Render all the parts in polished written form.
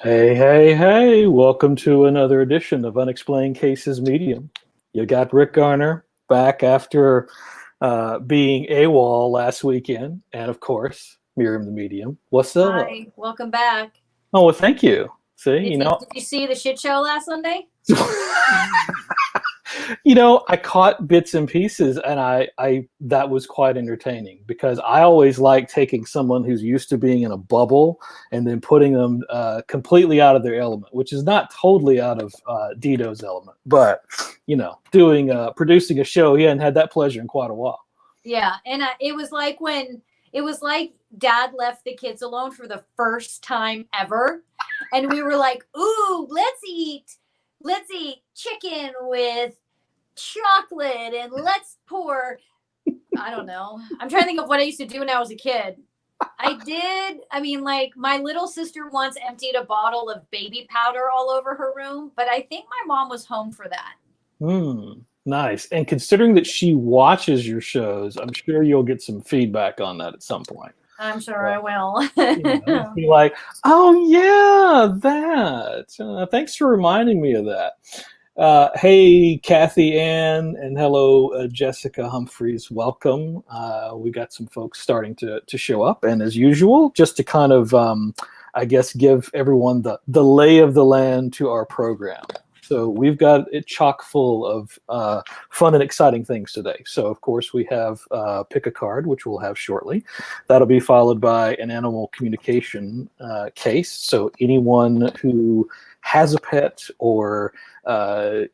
Hey, hey, hey, welcome to another edition of Unexplained Cases Medium. You got Rick Garner back after being AWOL last weekend, and of course, Maryam the Medium. What's up? Hi, welcome back. Oh, well, thank you. See, Did you see the shit show last Sunday? I caught bits and pieces, and I that was quite entertaining because I always like taking someone who's used to being in a bubble and then putting them completely out of their element, which is not totally out of Dito's element, but doing producing a show, he hadn't had that pleasure in quite a while. Yeah, and it was like Dad left the kids alone for the first time ever, and we were like, "Ooh, let's eat chicken with chocolate, and let's pour." I don't know. I'm trying to think of what I used to do when I was a kid. Like my little sister once emptied a bottle of baby powder all over her room, but I think my mom was home for that. Nice. And considering that she watches your shows, I'm sure you'll get some feedback on that at some point. I'm sure I will. Be like, oh yeah, that. Thanks for reminding me of that. Hey, Kathy Ann, and hello, Jessica Humphreys. Welcome. We got some folks starting to show up, and as usual, just to kind of, I guess, give everyone the lay of the land to our program. So we've got it chock full of fun and exciting things today. So, of course, we have Pick a Card, which we'll have shortly. That'll be followed by an animal communication case. So anyone who has a pet or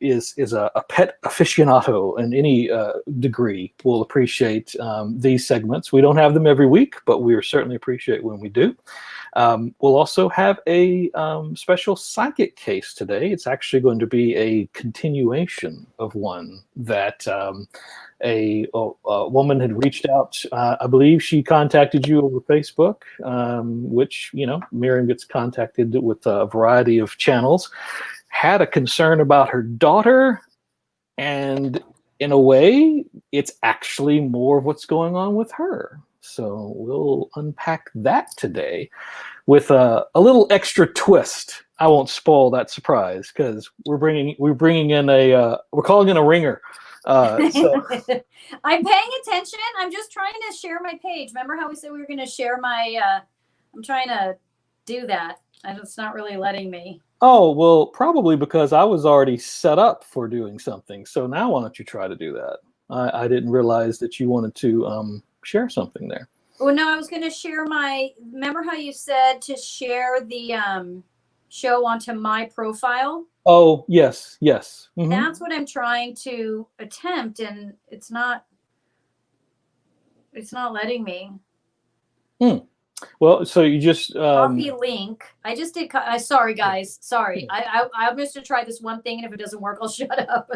is a pet aficionado in any degree will appreciate these segments. We don't have them every week, but we certainly appreciate when we do. We'll also have a special psychic case today. It's actually going to be a continuation of one that a woman had reached out. I believe she contacted you over Facebook, which, Maryam gets contacted with a variety of channels, had a concern about her daughter, and in a way, it's actually more of what's going on with her. So we'll unpack that today with a little extra twist. I won't spoil that surprise because we're bringing in we're calling in a ringer. So. I'm paying attention. I'm just trying to share my page. Remember how we said we were going to share my? I'm trying to do that, and it's not really letting me. Oh, well, probably because I was already set up for doing something. So now why don't you try to do that? I didn't realize that you wanted to share something there. Well, no, I was going to share remember how you said to share the show onto my profile? Oh, yes. Mm-hmm. That's what I'm trying to attempt, and it's not letting me. Well, so you just copy link. I just did. Sorry, guys. Sorry. I'm just to try this one thing, and if it doesn't work, I'll shut up.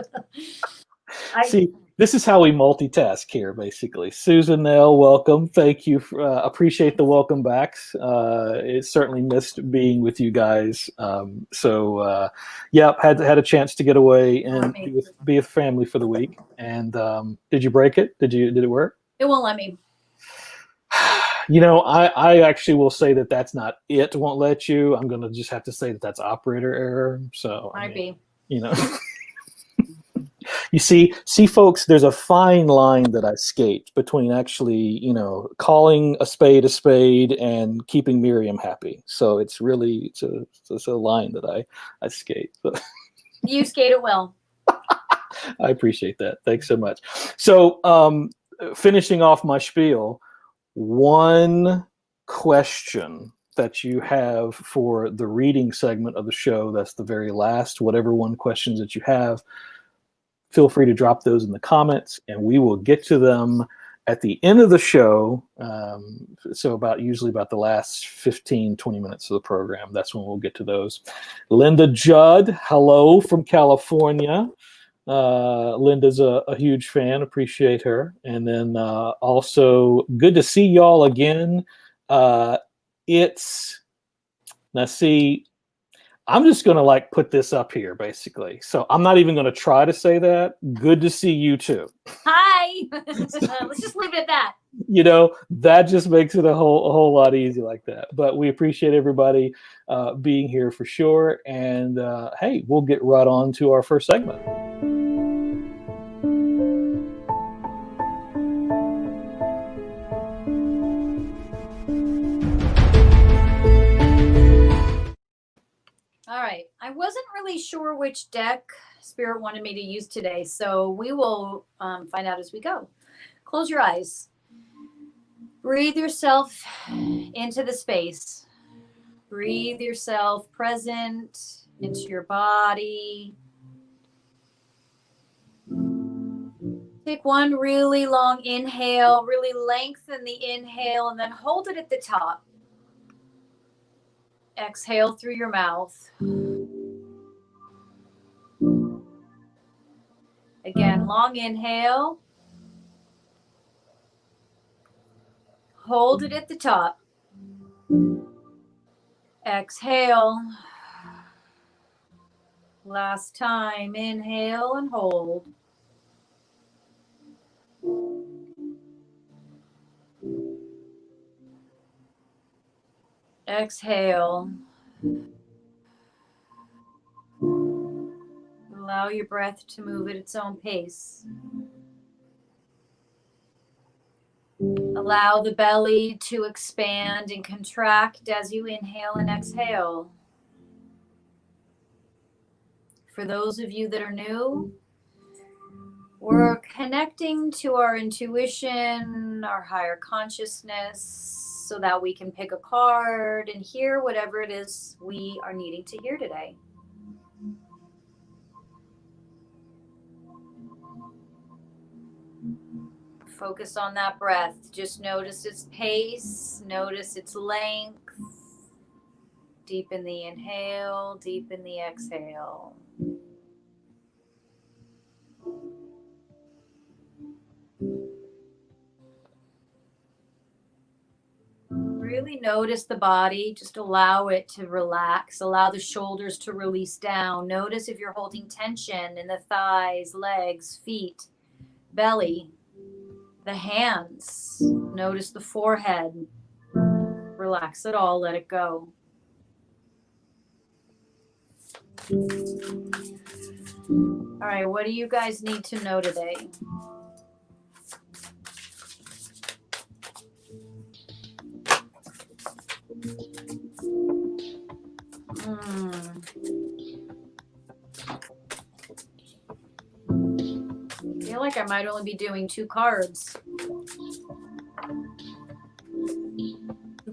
See, this is how we multitask here, basically. Susan Nell, welcome. Thank you. Appreciate the welcome backs. It certainly missed being with you guys. Yep, had a chance to get away and be with family for the week. And did you break it? Did it work? It won't let me. I actually will say that that's not it. Won't let you. I'm going to just have to say that that's operator error. So might be. You see, folks, there's a fine line that I skate between actually, calling a spade and keeping Maryam happy. So it's really, it's a line that I skate. You skate it well. I appreciate that. Thanks so much. So finishing off my spiel, one question that you have for the reading segment of the show, that's the very last, whatever one questions that you have, feel free to drop those in the comments and we will get to them at the end of the show. So usually about the last 15, 20 minutes of the program, that's when we'll get to those. Linda Judd, hello from California. Linda's a huge fan, appreciate her. And then also good to see y'all again. I'm just going to put this up here basically. So I'm not even going to try to say that. Good to see you too. Hi. Let's just leave it at that. That just makes it a whole lot easier like that. But we appreciate everybody being here for sure. And hey, we'll get right on to our first segment. All right. I wasn't really sure which deck Spirit wanted me to use today, so we will find out as we go. Close your eyes. Breathe yourself into the space. Breathe yourself present into your body. Take one really long inhale, really lengthen the inhale, and then hold it at the top. Exhale through your mouth. Again, long inhale. Hold it at the top. Exhale. Last time, inhale and hold. Exhale. Allow your breath to move at its own pace. Allow the belly to expand and contract as you inhale and exhale. For those of you that are new, we're connecting to our intuition, our higher consciousness, so that we can pick a card and hear whatever it is we are needing to hear today. Focus on that breath. Just notice its pace, notice its length. Deepen the inhale, deepen the exhale. Really notice the body. Just allow it to relax. Allow the shoulders to release down. Notice if you're holding tension in the thighs, legs, feet, belly, the hands. Notice the forehead. Relax it all. Let it go. All right, what do you guys need to know today? I feel like I might only be doing 2 cards. 2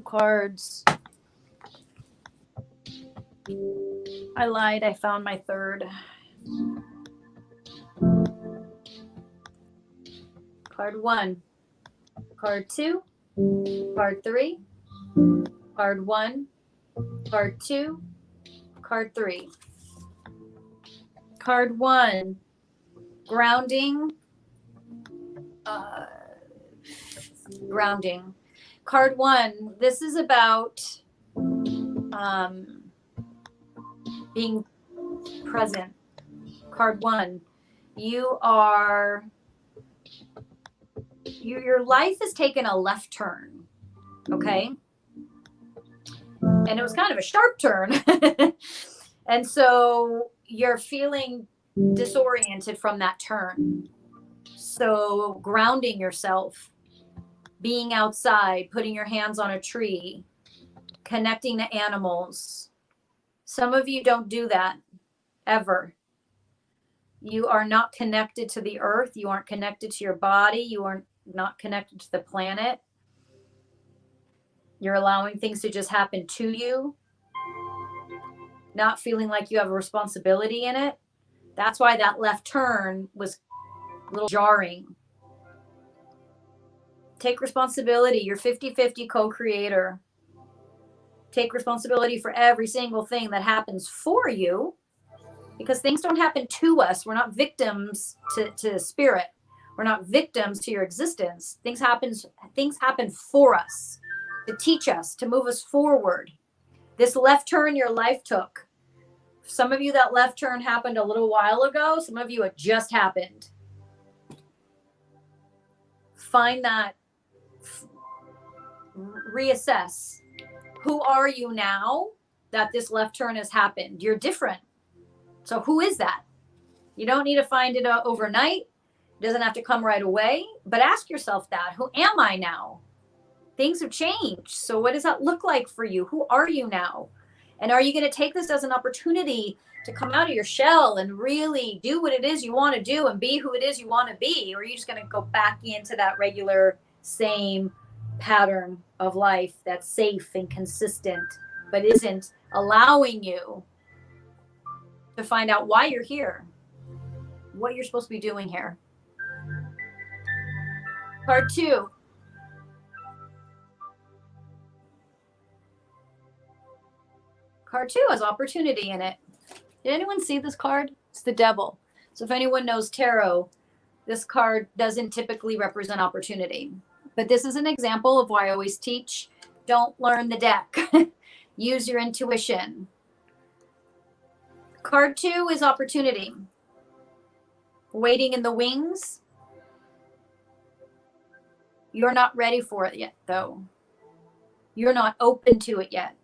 cards. I lied. I found my 3rd. Card 1. Card 2. Card 3. Card 1. Card 2. Card 3. Card 1. Grounding. Grounding. Card 1. This is about being present. Card 1. Your life has taken a left turn. Okay. And it was kind of a sharp turn. And so you're feeling disoriented from that turn. So grounding yourself, being outside, putting your hands on a tree, connecting to animals. Some of you don't do that ever. You are not connected to the earth. You aren't connected to your body. You are not connected to the planet. You're allowing things to just happen to you, not feeling like you have a responsibility in it. That's why that left turn was a little jarring. Take responsibility. You're 50-50 co-creator. Take responsibility for every single thing that happens for you, because things don't happen to us. We're not victims to spirit. We're not victims to your existence. Things happen for us, to teach us, to move us forward. This left turn your life took. Some of you, that left turn happened a little while ago. Some of you, it just happened. Find that reassess. Who are you now that this left turn has happened? You're different. So who is that? You don't need to find it overnight. It doesn't have to come right away, but ask yourself that. Who am I now? Things have changed. So what does that look like for you? Who are you now? And are you going to take this as an opportunity to come out of your shell and really do what it is you want to do and be who it is you want to be? Or are you just going to go back into that regular same pattern of life that's safe and consistent, but isn't allowing you to find out why you're here, what you're supposed to be doing here? Part 2. Card 2 has opportunity in it. Did anyone see this card? It's the devil. So if anyone knows tarot, this card doesn't typically represent opportunity. But this is an example of why I always teach, don't learn the deck. Use your intuition. Card 2 is opportunity. Waiting in the wings. You're not ready for it yet, though. You're not open to it yet.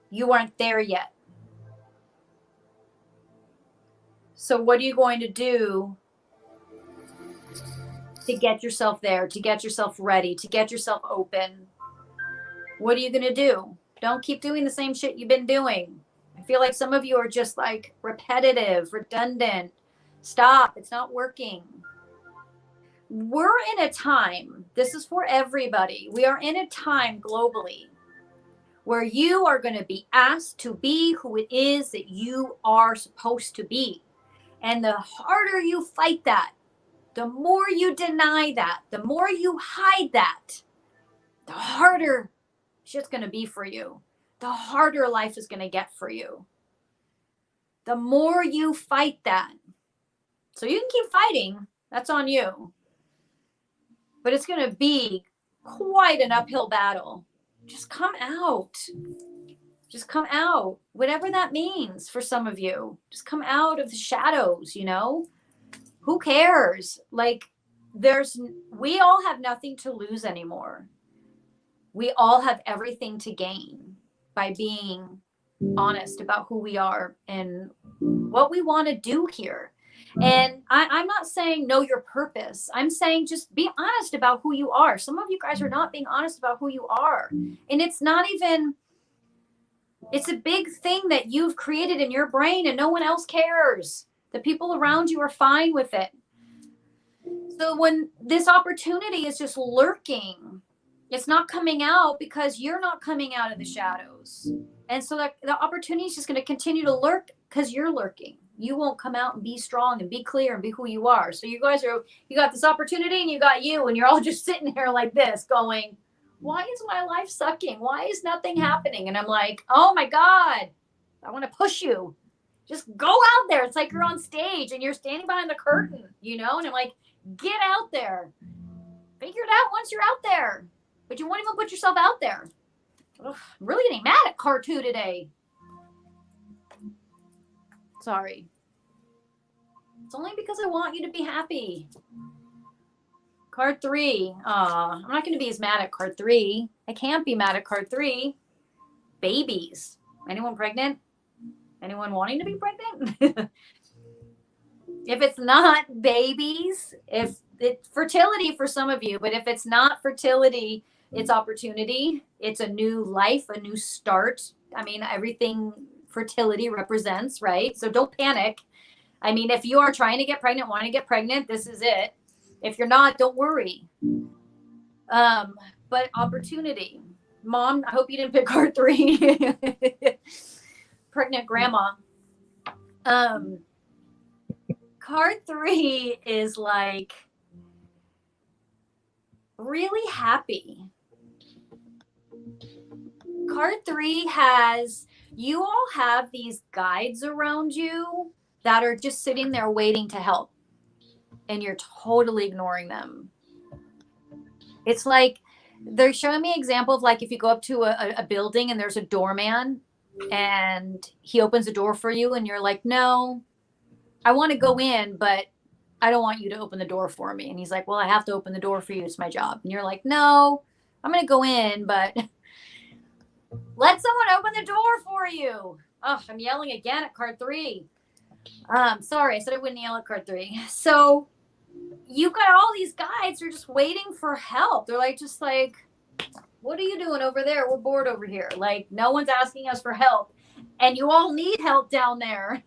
You aren't there yet. So what are you going to do to get yourself there, to get yourself ready, to get yourself open? What are you going to do? Don't keep doing the same shit you've been doing. I feel like some of you are just like repetitive, redundant. Stop. It's not working. We're in a time, this is for everybody. We are in a time globally where you are going to be asked to be who it is that you are supposed to be. And the harder you fight that, the more you deny that, the more you hide that, the harder shit's going to be for you. The harder life is going to get for you. The more you fight that. So you can keep fighting. That's on you. But it's going to be quite an uphill battle. Just come out. Just come out. Whatever that means for some of you. Just come out of the shadows, you know? Who cares? Like, we all have nothing to lose anymore. We all have everything to gain by being honest about who we are and what we want to do here. And I'm not saying know your purpose. I'm saying just be honest about who you are. Some of you guys are not being honest about who you are. And it's not even, it's a big thing that you've created in your brain and no one else cares. The people around you are fine with it. So when this opportunity is just lurking, it's not coming out because you're not coming out of the shadows. And so the opportunity is just going to continue to lurk because you're lurking. You won't come out and be strong and be clear and be who you are. So you guys you got this opportunity and you got you, and you're all just sitting here like this going, why is my life sucking? Why is nothing happening? And I'm like, oh my God, I want to push you. Just go out there. It's like you're on stage and you're standing behind the curtain, you know? And I'm like, get out there. Figure it out once you're out there. But you won't even put yourself out there. Ugh, I'm really getting mad at card 2 today. Sorry. It's only because I want you to be happy. Card 3. I'm not going to be as mad at card 3. I can't be mad at card 3. Babies. Anyone pregnant? Anyone wanting to be pregnant? If it's not babies, if it's fertility for some of you, but if it's not fertility, it's opportunity. It's a new life, a new start. I mean, everything fertility represents, right? So don't panic. I mean, if you are trying to get pregnant, want to get pregnant, this is it. If you're not, don't worry. But opportunity. Mom, I hope you didn't pick card 3. Pregnant grandma. Card 3 is like really happy. Card 3 has, you all have these guides around you that are just sitting there waiting to help. And you're totally ignoring them. It's like they're showing me an example of like if you go up to a building and there's a doorman and he opens the door for you and you're like, no, I want to go in, but I don't want you to open the door for me. And he's like, well, I have to open the door for you. It's my job. And you're like, no, I'm going to go in, but let someone open the door for you. Oh, I'm yelling again at card 3. Sorry, I said I wouldn't yell at card 3. So you got all these guides who are just waiting for help. They're like, just like, what are you doing over there? We're bored over here. Like, no one's asking us for help. And you all need help down there.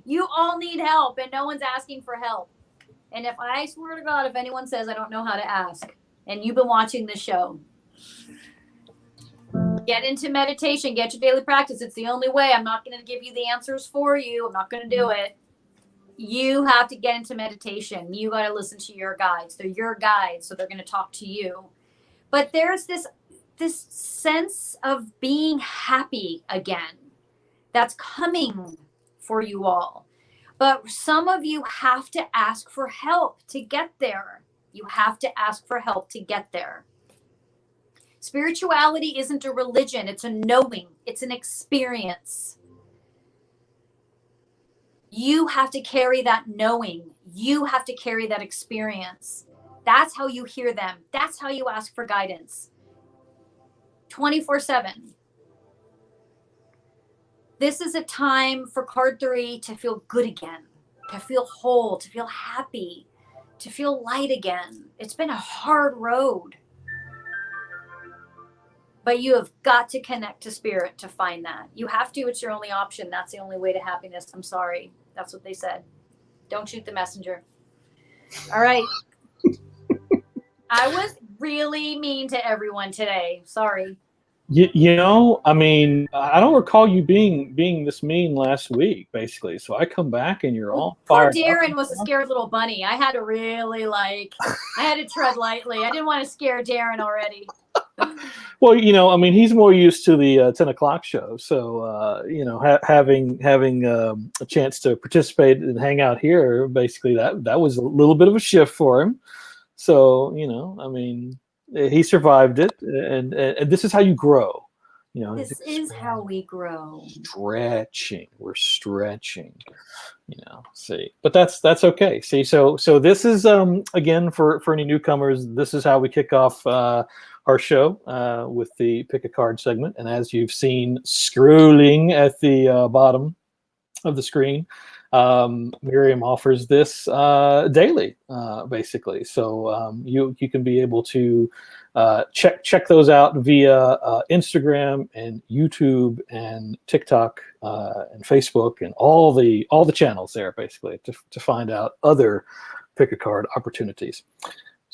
You all need help, and no one's asking for help. And if I swear to God, if anyone says I don't know how to ask, and you've been watching this show, get into meditation, get your daily practice. It's the only way. I'm not going to give you the answers for you. I'm not going to do it. You have to get into meditation. You got to listen to your guides. They're your guides, so they're going to talk to you. But there's this sense of being happy again that's coming for you all. But some of you have to ask for help to get there. You have to ask for help to get there. Spirituality isn't a religion. It's a knowing. It's an experience. You have to carry that knowing. You have to carry that experience. That's how you hear them. That's how you ask for guidance. 24/7. This is a time for card 3 to feel good again, to feel whole, to feel happy, to feel light again. It's been a hard road. But you have got to connect to spirit to find that. You have to. It's your only option. That's the only way to happiness. I'm sorry. That's what they said. Don't shoot the messenger. All right. I was really mean to everyone today. Sorry. You know, I mean, I don't recall you being this mean last week, basically. So I come back and you're all Poor fired Darren up. was a scared little bunny. I had to really I had to tread lightly. I didn't want to scare Darren already. Well, you know, I mean, he's more used to the 10 o'clock show. So, you know, having a chance to participate and hang out here, basically that was a little bit of a shift for him. So, you know, I mean, he survived it, and this is how you grow. You know, This is how we grow. We're stretching. You know, see, but that's okay. See, so this is again for any newcomers. This is how we kick off our show with the pick a card segment, and as you've seen scrolling at the bottom of the screen, Maryam offers this daily, basically. So you can be able to check those out via Instagram and YouTube and TikTok and Facebook and all the channels there, basically, to find out other pick a card opportunities.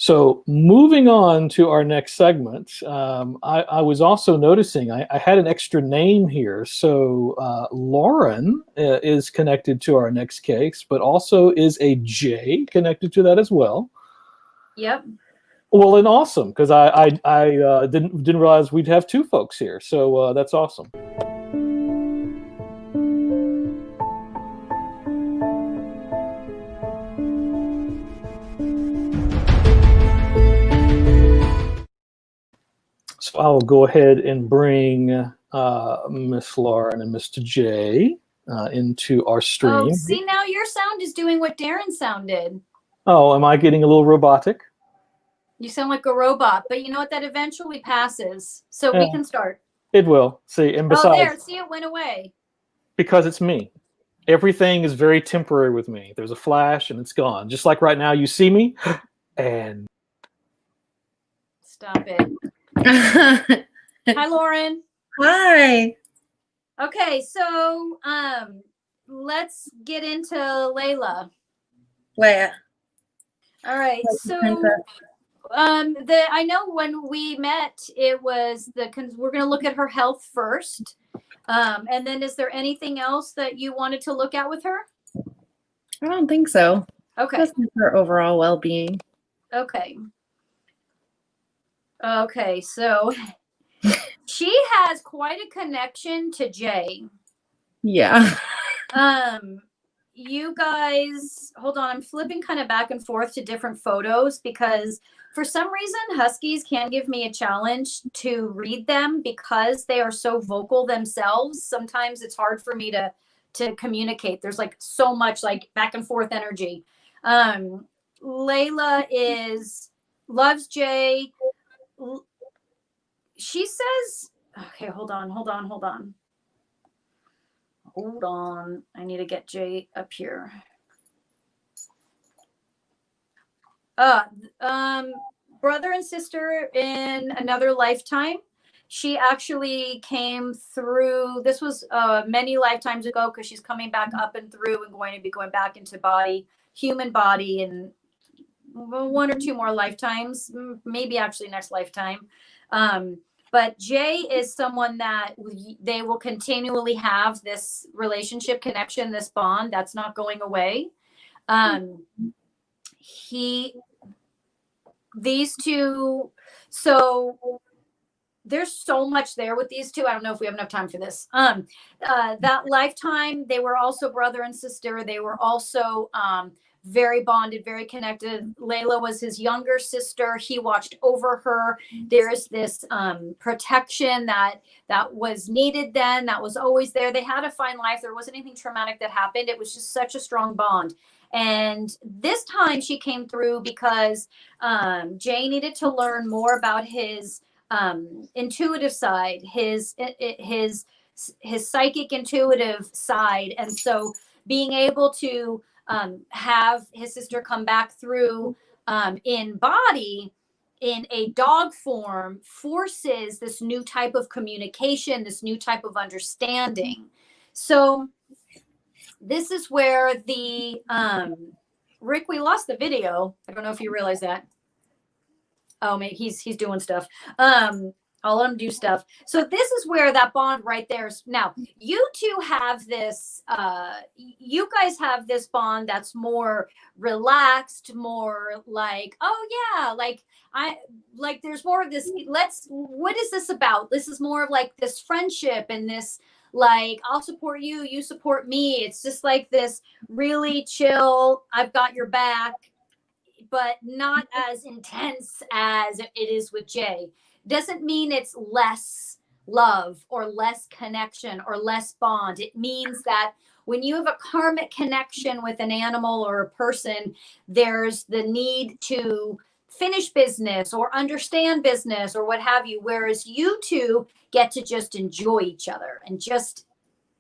So moving on to our next segment, I was also noticing I had an extra name here. So Lauren is connected to our next case, but also is a J connected to that as well. Yep. Well, and awesome, because I didn't realize we'd have 2 folks here. So that's awesome. So I will go ahead and bring Miss Lauren and Mr. J into our stream. Oh, see, now your sound is doing what Darren's sound did. Oh, am I getting a little robotic? You sound like a robot, but you know what? That eventually passes, so we can start. It will. See, and besides, oh, there, see, it went away. Because it's me. Everything is very temporary with me. There's a flash and it's gone. Just like right now, you see me, and stop it. Hi, Lauren. Hi. Okay, so let's get into Layla. Where? All right, so I know when we met, it was we're going to look at her health first, and then is there anything else that you wanted to look at with her? I don't think so. Okay. Just her overall well-being. Okay. Okay, so she has quite a connection to Jay. Yeah. You guys, hold on, I'm flipping kind of back and forth to different photos because for some reason Huskies can give me a challenge to read them because they are so vocal themselves. Sometimes it's hard for me to communicate. There's like so much like back and forth energy. Layla loves Jay, she says, okay, hold on. I need to get Jay up here. Brother and sister in another lifetime. She actually came through. This was many lifetimes ago, because she's coming back up and through and going to be going back into human body, in one or two more lifetimes, maybe actually next lifetime. But Jay is someone that they will continually have this relationship, connection, this bond that's not going away. These two, so there's so much there with these two. I don't know if we have enough time for this. That lifetime, they were also brother and sister. They were also very bonded, very connected. Layla was his younger sister. He watched over her. There's this protection that was needed then, that was always there. They had a fine life. There wasn't anything traumatic that happened. It was just such a strong bond. And this time she came through because Jay needed to learn more about his intuitive side, his psychic intuitive side. And so being able to have his sister come back through in body, in a dog form, forces this new type of communication, this new type of understanding. So this is where the Rick, we lost the video. I don't know if you realize that. Oh, maybe he's doing stuff. I'll let him do stuff. So this is where that bond right there is. Now, you two have this, you guys have this bond that's more relaxed, more like, oh yeah, like there's more of this, what is this about? This is more of like this friendship and this, like, I'll support you, you support me. It's just like this really chill, I've got your back, but not as intense as it is with Jay. Doesn't mean it's less love or less connection or less bond. It means that when you have a karmic connection with an animal or a person, there's the need to finish business or understand business or what have you. Whereas you two get to just enjoy each other and just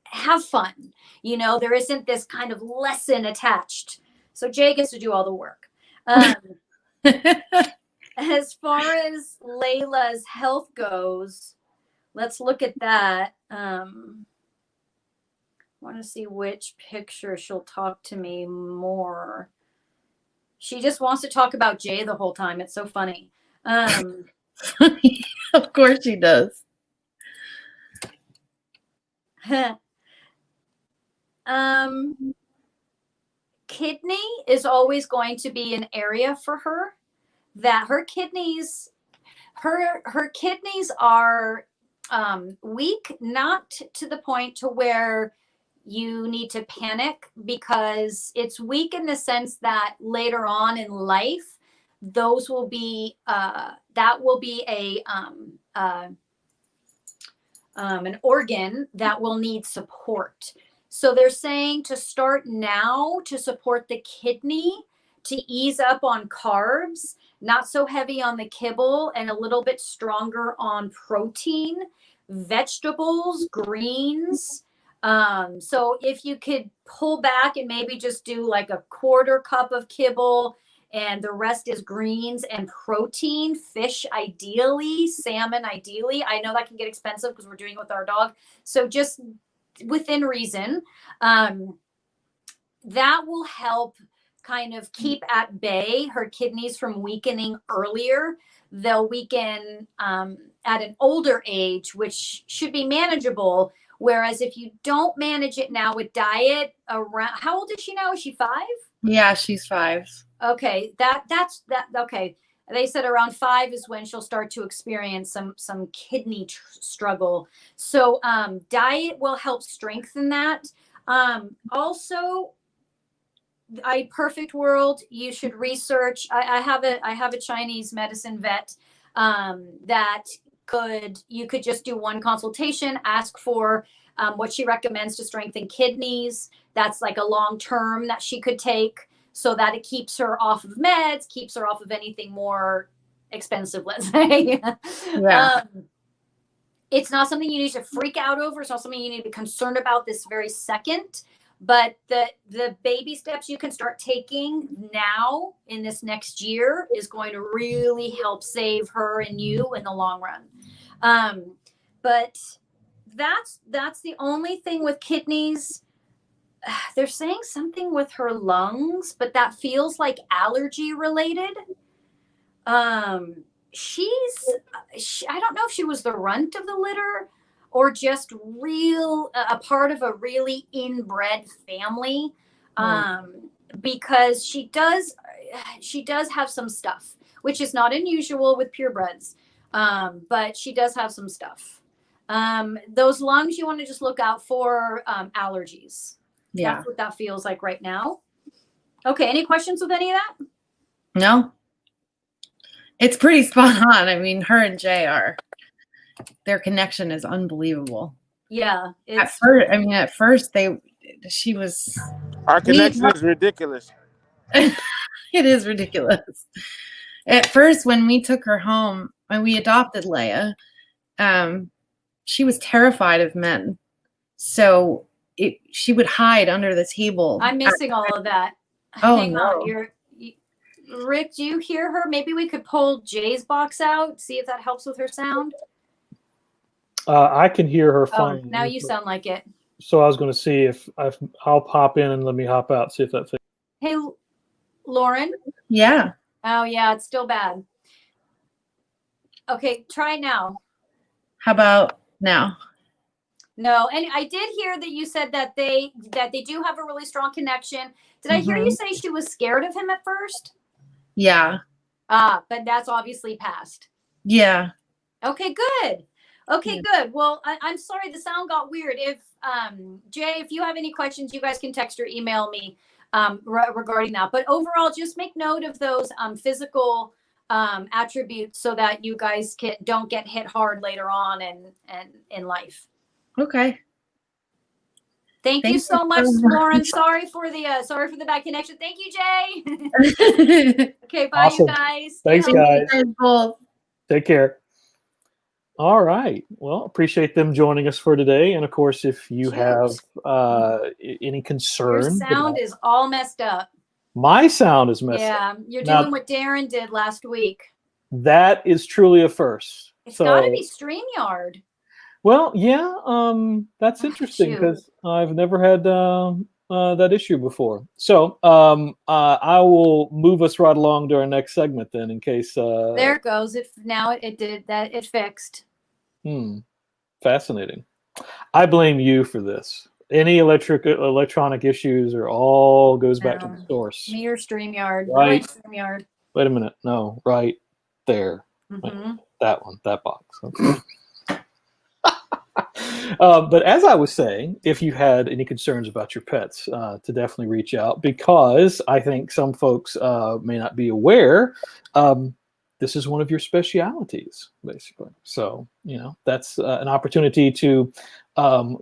have fun. You know, there isn't this kind of lesson attached. So Jay gets to do all the work. As far as Layla's health goes, let's look at that. I want to see which picture she'll talk to me more. She just wants to talk about Jay the whole time. It's so funny. Of course she does. Kidney is always going to be an area for her. That her kidneys are weak, not to the point to where you need to panic, because it's weak in the sense that later on in life, those will be that will be an organ that will need support. So they're saying to start now to support the kidney, to ease up on carbs, not so heavy on the kibble, and a little bit stronger on protein, vegetables, greens. So if you could pull back and maybe just do like a quarter cup of kibble and the rest is greens and protein, fish ideally, salmon ideally. I know that can get expensive because we're doing it with our dog. So just within reason, that will help kind of keep at bay her kidneys from weakening earlier. They'll weaken at an older age, which should be manageable. Whereas if you don't manage it now with diet, around, how old is she now? Is she 5? Yeah, she's 5. Okay, that's okay. They said around 5 is when she'll start to experience some kidney struggle. So diet will help strengthen that. Also, perfect world, you should research. I have a Chinese medicine vet that you could just do one consultation, ask for what she recommends to strengthen kidneys. That's like a long term that she could take, so that it keeps her off of meds, keeps her off of anything more expensive, let's say. Yeah. It's not something you need to freak out over. It's not something you need to be concerned about this very second. But the baby steps you can start taking now in this next year is going to really help save her and you in the long run. But that's the only thing with kidneys. They're saying something with her lungs, but that feels like allergy related. I don't know if she was the runt of the litter or just a part of a really inbred family. Because she does have some stuff, which is not unusual with purebreds. But she does have some stuff. Those lungs, you want to just look out for allergies. Yeah. That's what that feels like right now. Okay. Any questions with any of that? No. It's pretty spot on. I mean, her and Jay their connection is unbelievable. Yeah. At first she was. Our connection is ridiculous. It is ridiculous. At first, when we took her home and we adopted Leia, she was terrified of men. So she would hide under the table. I'm missing all of that. Oh, Hang no. on. Rick, do you hear her? Maybe we could pull Jay's box out, see if that helps with her sound. I can hear her fine. Oh, now you sound like it. So I was going to see if I'll pop in and let me hop out, see if that fits. Hey, Lauren? Yeah. Oh, yeah, it's still bad. Okay, try now. How about now? No, and I did hear that you said that they do have a really strong connection. Did I hear you say she was scared of him at first? Yeah. But that's obviously passed. Yeah. Okay, good. Okay, good. Well, I'm sorry the sound got weird. If Jay, if you have any questions, you guys can text or email me regarding that. But overall, just make note of those physical attributes so that you guys don't get hit hard later on and in life. Okay. Thank you so much, Lauren. Sorry for the bad connection. Thank you, Jay. Okay, bye, Awesome. you guys. Thanks, guys. Both. Take care. All right. Well, appreciate them joining us for today. And of course, if you have any concern, your sound is all messed up. My sound is messed up. Yeah, you're doing what Darren did last week. That is truly a first. It's got to be StreamYard. Well, yeah, that's interesting because I've never had that issue before. So I will move us right along to our next segment then, in case. There it goes. It did that. It fixed. Fascinating. I blame you for this. Any electronic issues all goes back to the source. Me or StreamYard. Right. StreamYard. Wait a minute. No, right there. Mm-hmm. That one. That box. Okay. But as I was saying, if you had any concerns about your pets, to definitely reach out, because I think some folks may not be aware, this is one of your specialities, basically. So, that's an opportunity to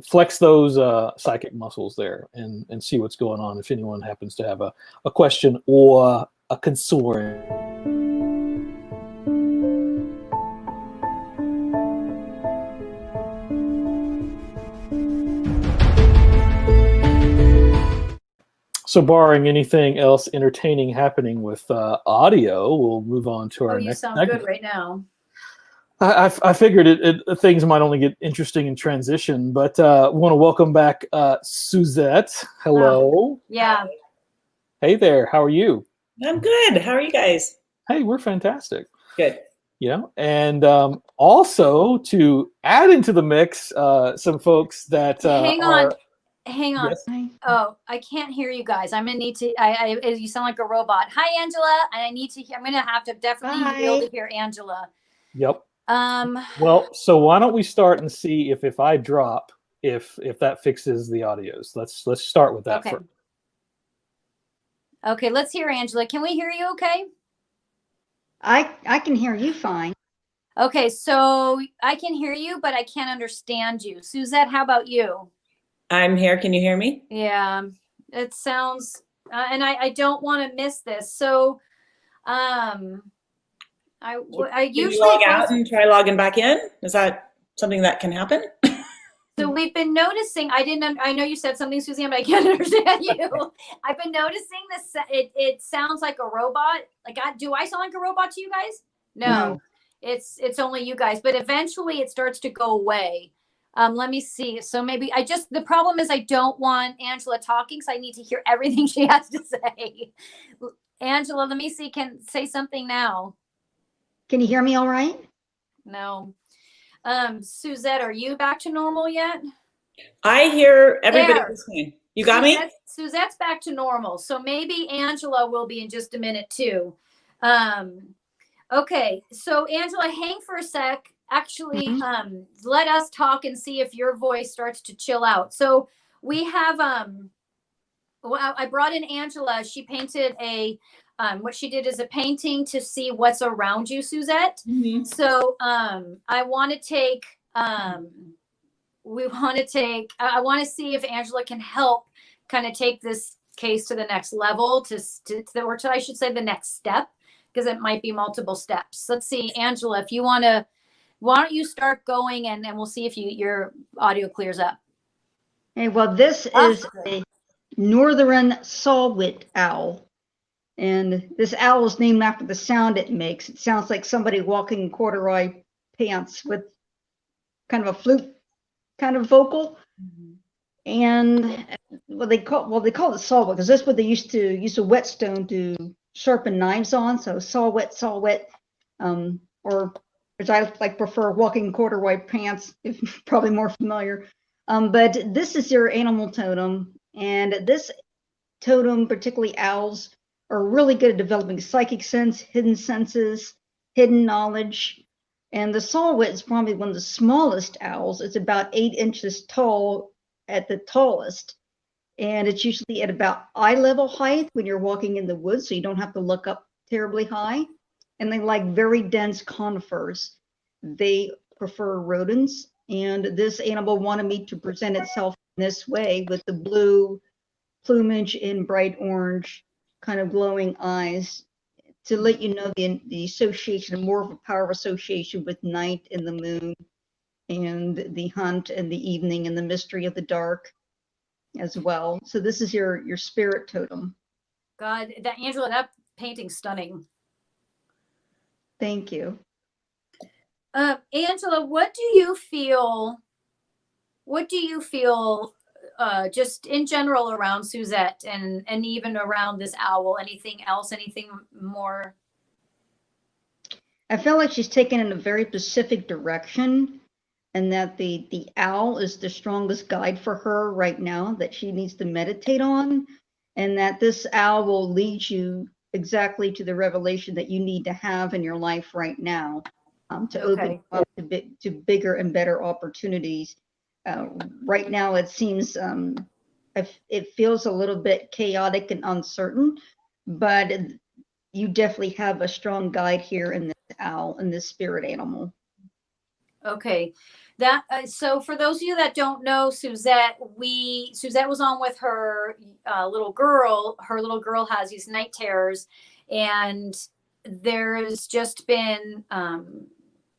flex those psychic muscles there and see what's going on if anyone happens to have a question or a concern. So barring anything else entertaining happening with audio, we'll move on to our next segment. You sound good right now. I figured things might only get interesting in transition, but I want to welcome back Suzette. Hello. Yeah. Hey there. How are you? I'm good. How are you guys? Hey, we're fantastic. Good. And also to add into the mix, some folks that Hang on. Yes. Oh, I can't hear you guys. I'm gonna need to. You sound like a robot. Hi, Angela. And I'm gonna have to definitely be able to hear Angela. Yep. Um. Well, so why don't we start and see if I drop, if that fixes the audios. Let's start with that first. Okay. Let's hear Angela. Can we hear you? Okay. I can hear you fine. Okay, so I can hear you, but I can't understand you. Suzette, how about you? I'm here. Can you hear me? Yeah, it sounds, and I don't want to miss this. So, I Can usually you log out and try logging back in. Is that something that can happen? So we've been noticing, I know you said something, Suzanne, but I can't understand you. I've been noticing this, it sounds like a robot. Like, do I sound like a robot to you guys? No. It's only you guys, but eventually it starts to go away. Let me see. So maybe the problem is I don't want Angela talking, so I need to hear everything she has to say. Angela, let me see, say something now. Can you hear me all right? No. Suzette, are you back to normal yet? I hear everybody There. listening. You got me? Suzette's back to normal. So maybe Angela will be in just a minute too. Okay. So Angela, hang for a sec. Actually, let us talk and see if your voice starts to chill out. So we have, well, I brought in Angela. She painted what she did is a painting to see what's around you, Suzette. Mm-hmm. So I want to take, I want to see if Angela can help kind of take this case to the next level, or I should say the next step, because it might be multiple steps. Let's see, Angela, if you want to, why don't you start going, and we'll see if your audio clears up. Hey, well, this is a northern saw-whet owl. And this owl is named after the sound it makes. It sounds like somebody walking in corduroy pants with kind of a flute kind of vocal. Mm-hmm. And they call it saw-whet, because that's what they used to use a whetstone to sharpen knives on. So saw-whet, or as I prefer, walking corduroy pants, if probably more familiar. But this is your animal totem, and this totem, particularly owls, are really good at developing psychic sense, hidden senses, hidden knowledge. And the saw-whet is probably one of the smallest owls. It's about 8 inches tall at the tallest. And it's usually at about eye level height when you're walking in the woods, so you don't have to look up terribly high. And they like very dense conifers. They prefer rodents. And this animal wanted me to present itself in this way, with the blue plumage in bright orange, kind of glowing eyes, to let you know the association, more of a power of association with night and the moon, and the hunt and the evening and the mystery of the dark as well. So this is your spirit totem. God, Angela, that painting's stunning. Thank you. Angela, what do you feel just in general around Suzette and even around this owl? Anything else? Anything more? I feel like she's taken in a very specific direction, and that the owl is the strongest guide for her right now that she needs to meditate on, and that this owl will lead you exactly to the revelation that you need to have in your life right now, to open up to bigger and better opportunities. Right now, it seems it feels a little bit chaotic and uncertain, but you definitely have a strong guide here in this owl, in this spirit animal. Okay. So for those of you that don't know Suzette, Suzette was on with her little girl. Her little girl has these night terrors, and there's just been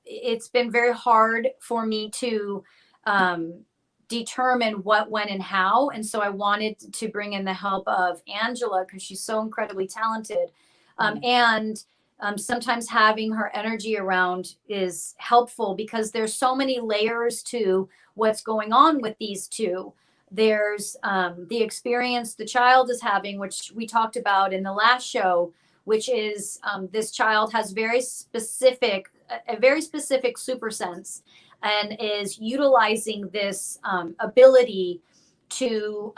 it's been very hard for me to determine what, when, and how. And so I wanted to bring in the help of Angela, because she's so incredibly talented. And sometimes having her energy around is helpful, because there's so many layers to what's going on with these two. There's the experience the child is having, which we talked about in the last show, which is this child has a very specific super sense, and is utilizing this ability to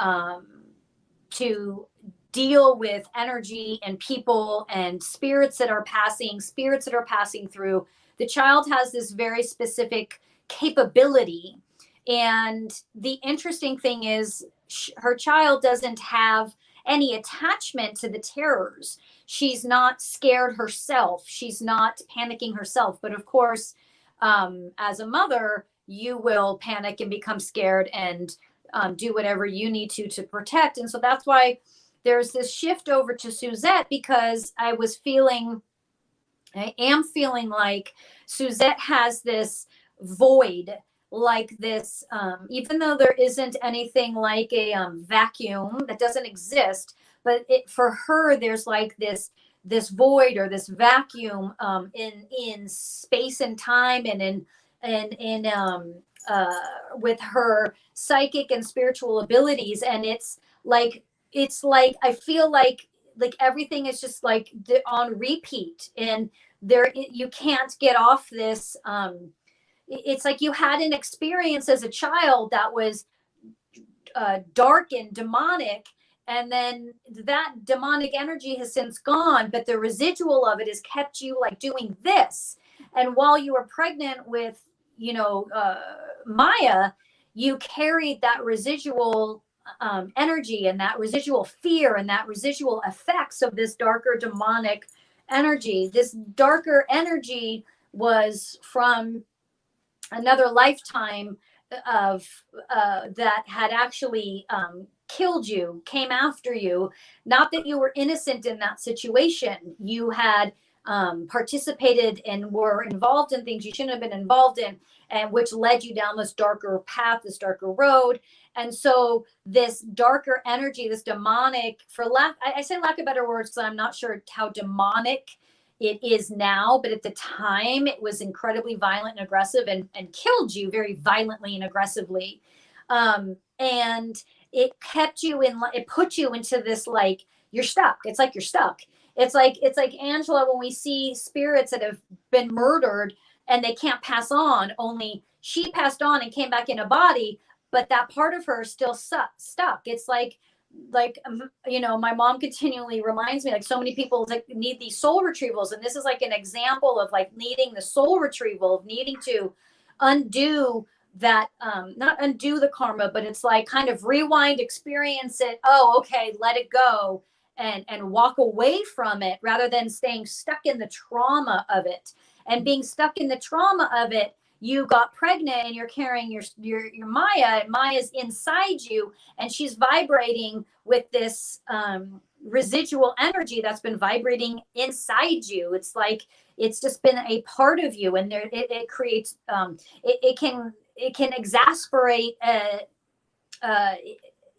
deal with energy and people and spirits that are passing through. The child has this very specific capability. And the interesting thing is her child doesn't have any attachment to the terrors. She's not scared herself. She's not panicking herself. But of course, as a mother, you will panic and become scared and do whatever you need to protect. And so that's why there's this shift over to Suzette, because I am feeling like Suzette has this void like this, even though there isn't anything like a vacuum, that doesn't exist, but for her, there's like this void or this vacuum in space and time, and with her psychic and spiritual abilities. And it's like I feel like everything is just like on repeat, and you can't get off this. It's like you had an experience as a child that was dark and demonic, and then that demonic energy has since gone, but the residual of it has kept you like doing this. And while you were pregnant with, Maya, you carried that residual energy, and that residual fear, and that residual effects of this darker demonic energy. This darker energy was from another lifetime of that had actually killed you, came after you. Not that you were innocent in that situation. You had participated and were involved in things you shouldn't have been involved in, and which led you down this darker path, this darker road. And so this darker energy, this demonic, I say lack of better words, because I'm not sure how demonic it is now, but at the time it was incredibly violent and aggressive, and killed you very violently and aggressively. And it kept you it put you into this, like, you're stuck. It's like you're stuck. It's like Angela, when we see spirits that have been murdered and they can't pass on, only she passed on and came back in a body, but that part of her is still stuck. It's like my mom continually reminds me, like, so many people like need these soul retrievals, and this is like an example of like needing the soul retrieval, of needing to undo that, not undo the karma, but it's like kind of rewind, experience it, oh, okay, let it go, and walk away from it, rather than staying stuck in the trauma of it. And being stuck in the trauma of it, you got pregnant and you're carrying your Maya, and Maya's inside you, and she's vibrating with this residual energy that's been vibrating inside you. It's like it's just been a part of you, and it creates it can exasperate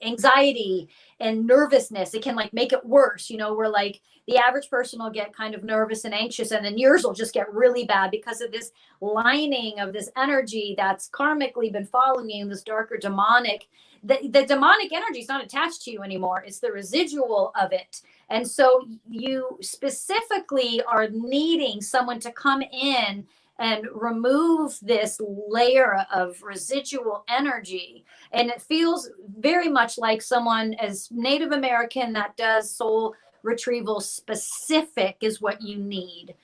anxiety and nervousness. It can like make it worse, where like the average person will get kind of nervous and anxious, and then yours will just get really bad because of this lining of this energy that's karmically been following you, this darker demonic. The demonic energy is not attached to you anymore. It's the residual of it. And so you specifically are needing someone to come in and remove this layer of residual energy. And it feels very much like someone as Native American that does soul retrieval specific is what you need.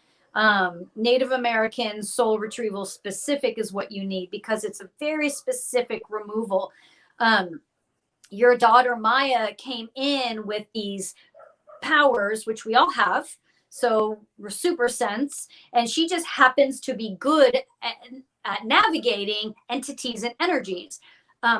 Native American soul retrieval specific is what you need, because it's a very specific removal. Your daughter Maya came in with these powers, which we all have. So we're super sense, and she just happens to be good at navigating entities and energies.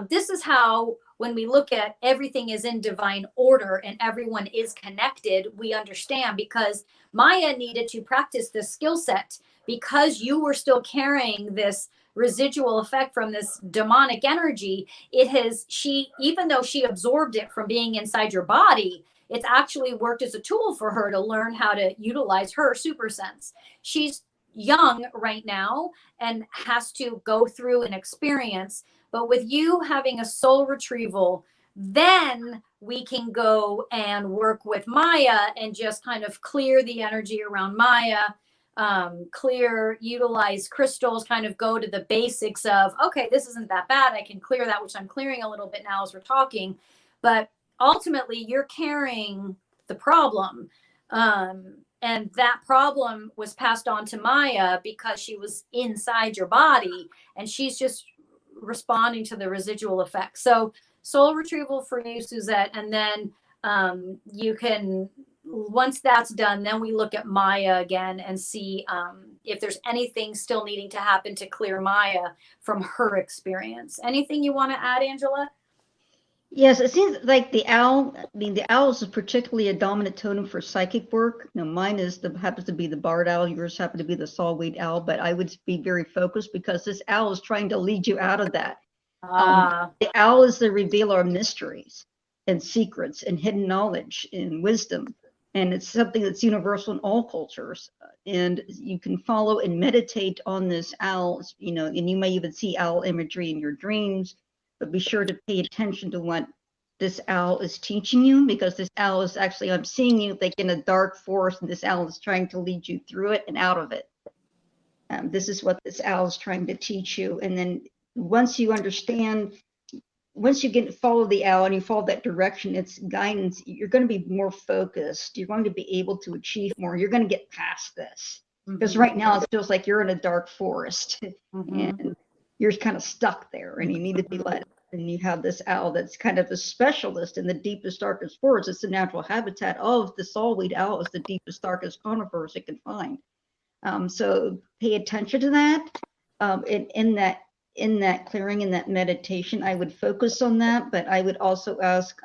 This is how, when we look at everything is in divine order and everyone is connected, we understand, because Maya needed to practice this skill set, because you were still carrying this residual effect from this demonic energy. Even though she absorbed it from being inside your body, it's actually worked as a tool for her to learn how to utilize her super sense. She's young right now and has to go through an experience. But with you having a soul retrieval, then we can go and work with Maya and just kind of clear the energy around Maya, utilize crystals, kind of go to the basics of, okay, this isn't that bad. I can clear that, which I'm clearing a little bit now as we're talking. But ultimately, you're carrying the problem. And that problem was passed on to Maya because she was inside your body, and she's just responding to the residual effects. So soul retrieval for you, Suzette. And then you can, once that's done, then we look at Maya again and see if there's anything still needing to happen to clear Maya from her experience. Anything you want to add, Angela? Yes, it seems like the owl. I mean, the owl is particularly a dominant totem for psychic work. Now, mine happens to be the barred owl. Yours happen to be the saw-wheat owl. But I would be very focused because this owl is trying to lead you out of that. The owl is the revealer of mysteries and secrets and hidden knowledge and wisdom, and it's something that's universal in all cultures. And you can follow and meditate on this owl. You know, and you may even see owl imagery in your dreams. But be sure to pay attention to what this owl is teaching you, because this owl is actually, I'm seeing you like in a dark forest, and this owl is trying to lead you through it and out of it. This is what this owl is trying to teach you. And then once you understand, once you follow the owl and you follow that direction, its guidance, you're going to be more focused. You're going to be able to achieve more. You're going to get past this. Because right now it feels like you're in a dark forest and you're kind of stuck there and you need to be let. And you have this owl that's kind of a specialist in the deepest, darkest forest. It's the natural habitat of the saw-wheat owl. Is the deepest, darkest conifers it can find. So pay attention to that. In that clearing, in that meditation, I would focus on that. But I would also ask.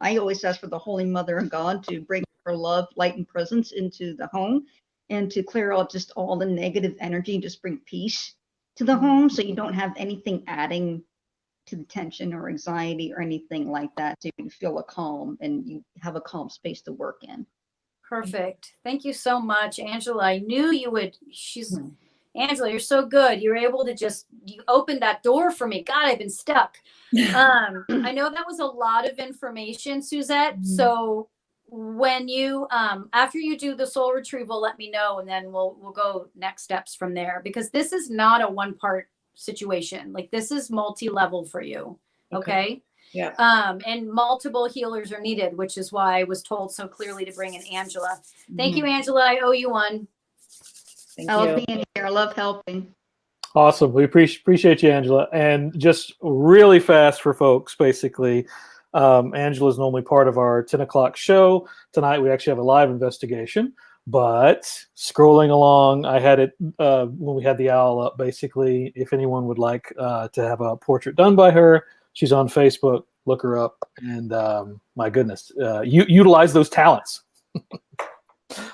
I always ask for the Holy Mother of God to bring her love, light, and presence into the home, and to clear out just all the negative energy, and just bring peace to the home, so you don't have anything adding to the tension or anxiety or anything like that. So you can feel a calm and you have a calm space to work in. Perfect. Thank you so much, Angela. I knew you would. Angela, you're so good. You were able to you opened that door for me. God, I've been stuck. I know that was a lot of information, Suzette. So when you after you do the soul retrieval, let me know, and then we'll go next steps from there, because this is not a one part situation. Like, this is multi-level for you. Okay. Yeah. And multiple healers are needed, which is why I was told so clearly to bring in Angela. Thank you, Angela. I owe you one. I love being here. I love helping. Awesome. We appreciate you, Angela. And just really fast for folks, basically, Angela is normally part of our 10 o'clock show. Tonight, we actually have a live investigation. But scrolling along, I had it when we had the owl up, basically, if anyone would like to have a portrait done by her, she's on Facebook. Look her up. And my goodness, utilize those talents.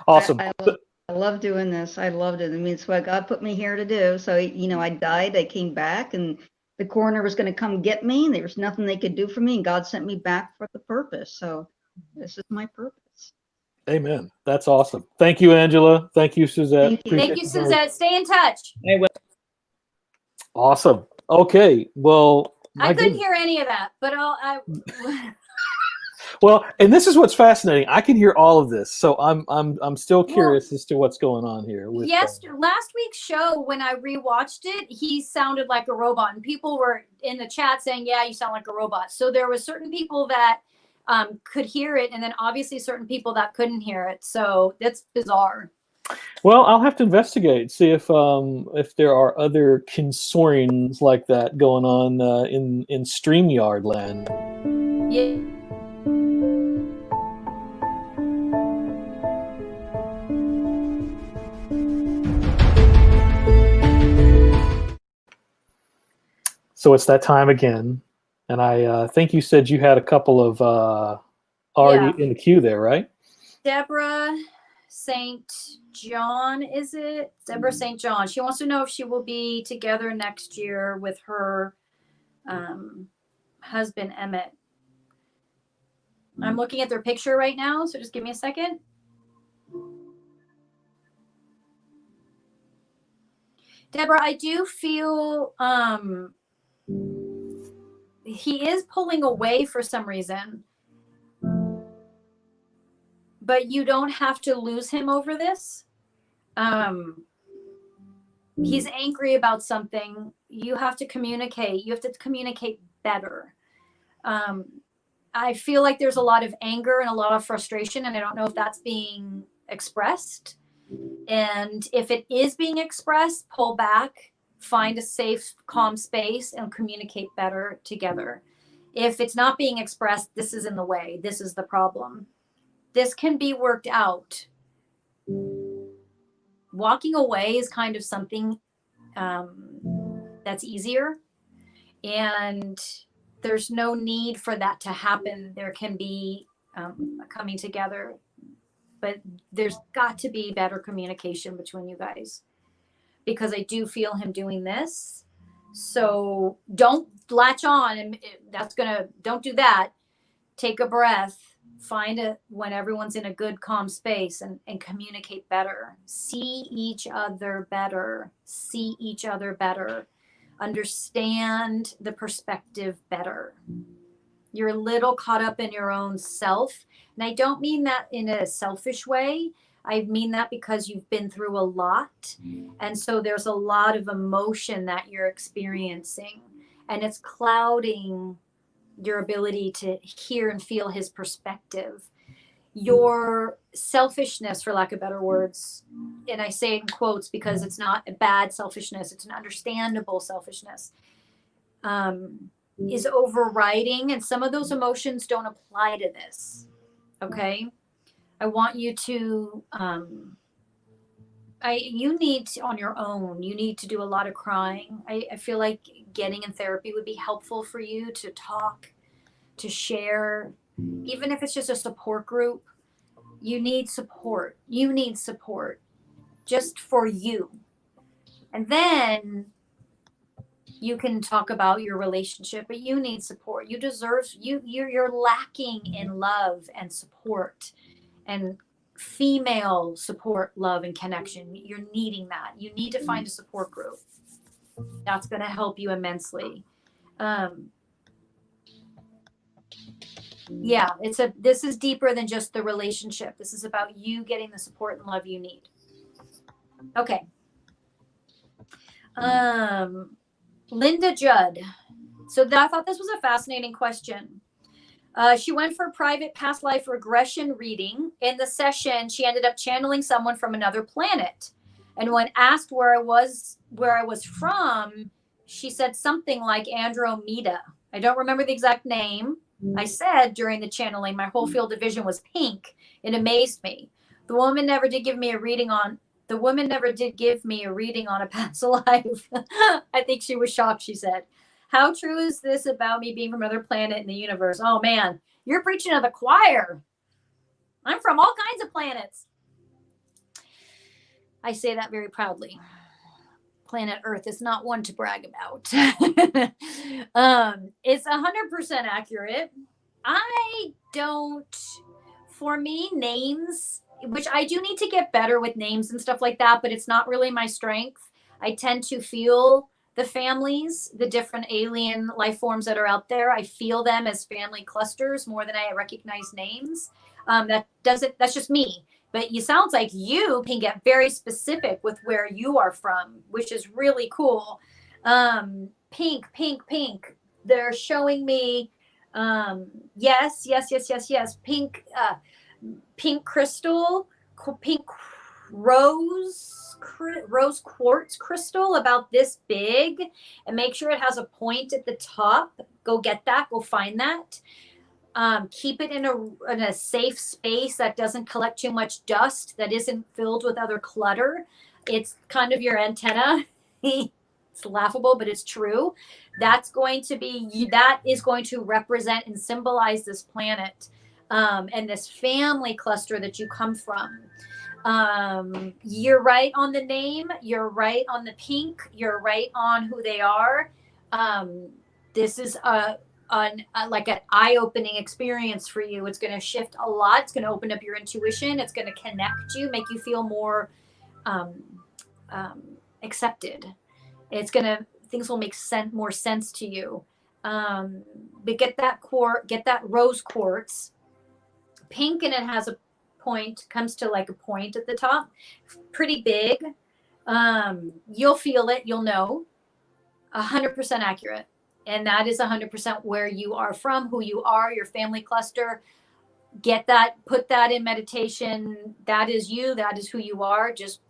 Awesome. I love doing this. I loved it. I mean, it's what God put me here to do. So, I died, I came back, and the coroner was going to come get me, and there was nothing they could do for me, and God sent me back for the purpose. So this is my purpose. Amen. That's awesome. Thank you, Angela. Thank you, Suzette. Thank you, Suzette. Stay in touch. I will. Awesome. Okay. Well, I couldn't hear any of that, but well, and this is what's fascinating. I can hear all of this, so I'm still curious as to what's going on here. Last week's show, when I rewatched it, he sounded like a robot, and people were in the chat saying, "Yeah, you sound like a robot." So there were certain people that could hear it, and then obviously certain people that couldn't hear it. So that's bizarre. Well, I'll have to investigate, see if there are other consortions like that going on in StreamYard land. Yeah. So it's that time again, and I think you said you had a couple of already in the queue there, right? Deborah St. John, is it? Deborah St. John. She wants to know if she will be together next year with her husband, Emmett. I'm looking at their picture right now, so just give me a second. Deborah, I do feel he is pulling away for some reason. But you don't have to lose him over this. He's angry about something. You have to communicate. You have to communicate better. I feel like there's a lot of anger and a lot of frustration, and I don't know if that's being expressed. And if it is being expressed, pull back, find a safe, calm space, and communicate better together. If it's not being expressed, this is in the way. This is the problem. This can be worked out. Walking away is kind of something that's easier. And there's no need for that to happen. There can be coming together, but there's got to be better communication between you guys, because I do feel him doing this. So don't latch on, and don't do that. Take a breath, find it when everyone's in a good, calm space, and communicate better. See each other better. See each other better. Understand the perspective better. You're a little caught up in your own self. And I don't mean that in a selfish way. I mean that because you've been through a lot. And so there's a lot of emotion that you're experiencing, and it's clouding your ability to hear and feel his perspective. Your selfishness, for lack of better words, and I say it in quotes because it's not a bad selfishness, it's an understandable selfishness, is overriding, and some of those emotions don't apply to this. Okay, I want you to you need to, on your own, you need to do a lot of crying. I feel like getting in therapy would be helpful for you, to talk, to share, even if it's just a support group. You need support. You need support just for you. And then you can talk about your relationship, but you need support. You deserve, you're lacking in love and support and female support, love, and connection. You're needing that. You need to find a support group. That's going to help you immensely. Yeah, this is deeper than just the relationship. This is about you getting the support and love you need. Okay. Linda Judd. So I thought this was a fascinating question. She went for a private past life regression reading. In the session, she ended up channeling someone from another planet. And when asked where I was from, she said something like Andromeda. I don't remember the exact name. I said during the channeling, my whole field of vision was pink. It amazed me. The woman never did give me a reading on a past life. I think she was shocked, she said. How true is this about me being from another planet in the universe? Oh man, you're preaching to the choir. I'm from all kinds of planets. I say that very proudly. Planet Earth is not one to brag about. It's 100% accurate. For me, names, which I do need to get better with names and stuff like that, but it's not really my strength. I tend to feel the families, the different alien life forms that are out there. I feel them as family clusters more than I recognize names. That's just me. But it sounds like you can get very specific with where you are from, which is really cool. Pink. They're showing me, yes. Pink crystal, pink rose quartz crystal about this big, and make sure it has a point at the top. Go get that. Go find that. Keep it in a safe space that doesn't collect too much dust, that isn't filled with other clutter. It's kind of your antenna. It's laughable, but it's true. That is going to represent and symbolize this planet and this family cluster that you come from. You're right on the name. You're right on the pink. You're right on who they are. This is like an eye-opening experience for you. It's going to shift a lot. It's going to open up your intuition. It's going to connect you, make you feel more accepted. Things will make more sense to you. But get that rose quartz, pink, and it has a point, comes to like a point at the top, pretty big. You'll feel it. You'll know. 100% accurate. And that is 100% where you are from, who you are, your family cluster. Get that, put that in meditation. That is you. That is who you are. Just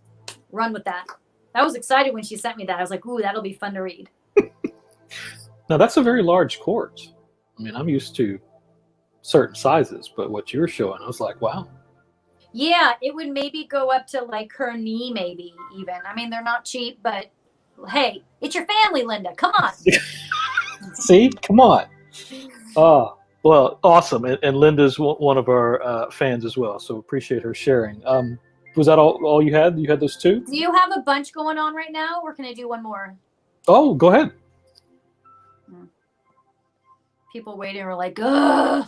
run with that. I was excited when she sent me that. I was like, ooh, that'll be fun to read. Now, that's a very large quartz. I mean, I'm used to certain sizes, but what you were showing, I was like, wow. Yeah, it would maybe go up to like her knee, maybe even. I mean, they're not cheap, but hey, it's your family, Linda. Come on. See, come on. Oh, well, awesome. And Linda's one of our fans as well, so appreciate her sharing. Was that all you had? You had those two? Do you have a bunch going on right now, or can I do one more? Oh, go ahead. People waiting are like, ugh.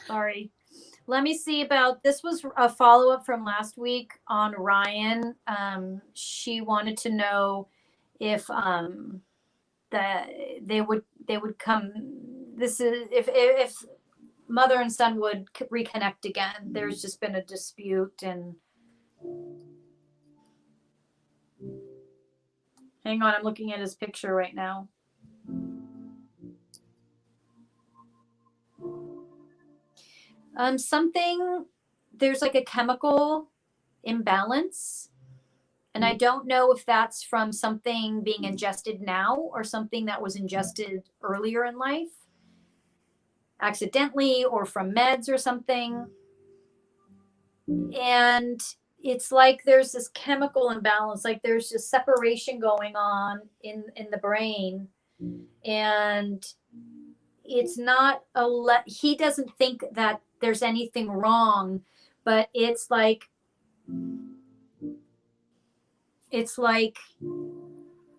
Sorry. Let me see about, this was a follow-up from last week on Ryan. She wanted to know if that they would come. This is if mother and son would reconnect again. There's just been a dispute, and hang on, I'm looking at his picture right now. There's like a chemical imbalance, and I don't know if that's from something being ingested now or something that was ingested earlier in life, accidentally, or from meds or something. And it's like there's this chemical imbalance, like there's just separation going on in the brain, and it's not he doesn't think that there's anything wrong, but it's like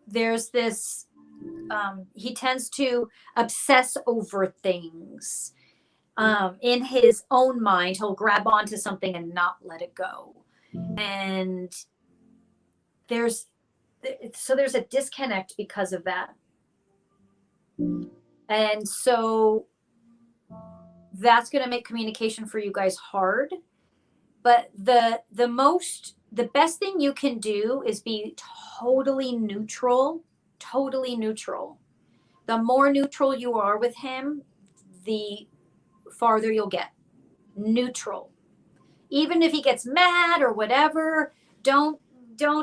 there's this he tends to obsess over things. In his own mind, he'll grab onto something and not let it go, and there's a disconnect because of that. And so that's going to make communication for you guys hard. But the best thing you can do is be totally neutral. The more neutral you are with him, the farther you'll get. Neutral. Even if he gets mad or whatever, don't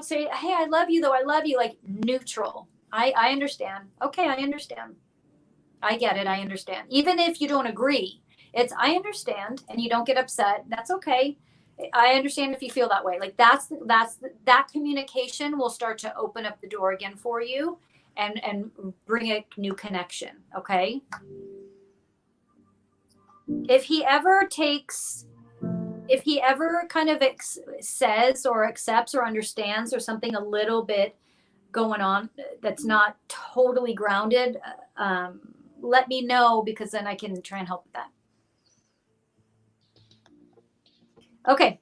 say, hey, I love you though. I love you. Like, neutral. I understand. Okay, I understand. I get it. I understand. Even if you don't agree, it's I understand, and you don't get upset. That's okay. I understand if you feel that way. Like that communication will start to open up the door again for you and bring a new connection. Okay. If he ever kind of says or accepts or understands or something a little bit going on that's not totally grounded, let me know, because then I can try and help with that. Okay.